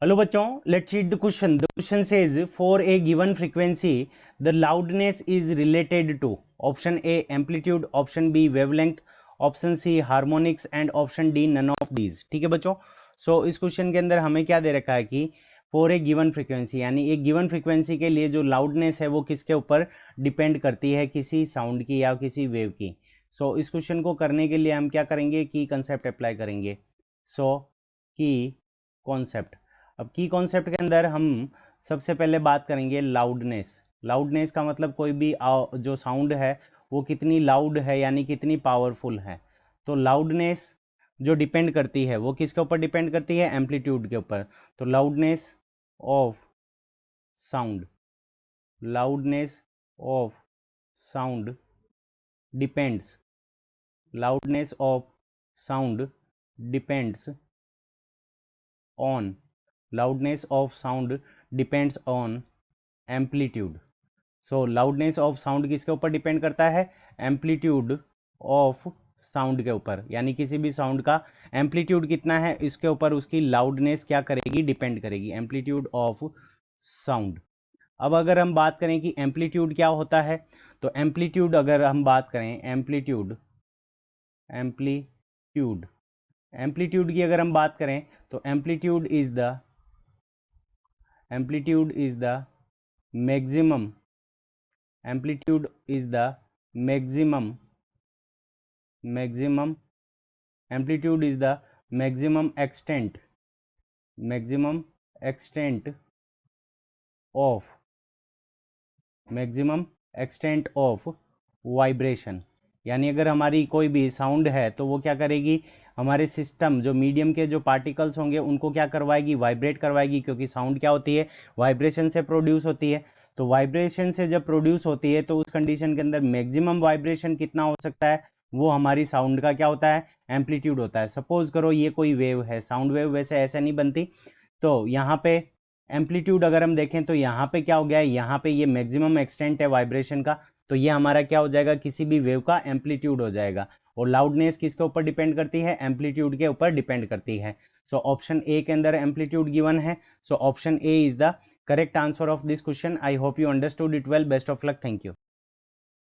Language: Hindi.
हेलो बच्चों, let's read the question. The question says for a given frequency the loudness is related to option A amplitude, option B wavelength, option C harmonics and option D none of these. ठीक है बच्चों. सो इस क्वेश्चन के अंदर हमें क्या दे रखा है कि फॉर ए गिवन फ्रीक्वेंसी, यानी एक गिवन फ्रीक्वेंसी के लिए जो लाउडनेस है वो किसके ऊपर डिपेंड करती है, किसी साउंड की या किसी वेव की. सो इस क्वेश्चन को करने के लिए हम क्या करेंगे, की कंसेप्ट अप्लाई करेंगे. सो की कॉन्सेप्ट. अब की कॉन्सेप्ट के अंदर हम सबसे पहले बात करेंगे लाउडनेस. लाउडनेस का मतलब कोई भी जो साउंड है वो कितनी लाउड है यानी कितनी पावरफुल है. तो लाउडनेस जो डिपेंड करती है वो किसके ऊपर डिपेंड करती है, एम्पलीट्यूड के ऊपर. तो loudness of sound, loudness of sound depends, loudness of sound depends on, loudness of sound depends on amplitude. so loudness of sound किसके ऊपर डिपेंड करता है, amplitude of sound के ऊपर. यानी किसी भी साउंड का एम्पलीट्यूड कितना है इसके ऊपर उसकी लाउडनेस क्या करेगी, डिपेंड करेगी. Amplitude of sound. अब अगर हम बात करें कि एम्पलीट्यूड क्या होता है, तो एम्पलीट्यूड अगर हम बात करें, एम्पलीट्यूड एम्पलीट्यूड एम्पलीट्यूड की अगर हम बात करें तो amplitude is the amplitude is the maximum, amplitude is the maximum amplitude is the maximum extent of vibration. यानी अगर हमारी कोई भी साउंड है तो वो क्या करेगी, हमारे सिस्टम जो मीडियम के जो पार्टिकल्स होंगे उनको क्या करवाएगी, वाइब्रेट करवाएगी. क्योंकि साउंड क्या होती है, वाइब्रेशन से प्रोड्यूस होती है. तो वाइब्रेशन से जब प्रोड्यूस होती है तो उस कंडीशन के अंदर मैक्सिमम वाइब्रेशन कितना हो सकता है, वो हमारी साउंड का क्या होता है, एम्पलीट्यूड होता है. सपोज करो ये कोई वेव है, साउंड वेव वैसे ऐसे नहीं बनती. तो यहाँ पे एम्पलीट्यूड अगर हम देखें तो यहाँ पे क्या हो गया है, यहाँ पे ये मैक्सिमम एक्सटेंट है वाइब्रेशन का. तो ये हमारा क्या हो जाएगा, किसी भी वेव का एम्पलीट्यूड हो जाएगा. और लाउडनेस किसके ऊपर डिपेंड करती है, एम्पलीट्यूड के ऊपर डिपेंड करती है. सो ऑप्शन ए के अंदर एम्पलीट्यूड गिवन है. So option A is the correct answer of this question. I hope you understood it well. Best of luck. Thank you.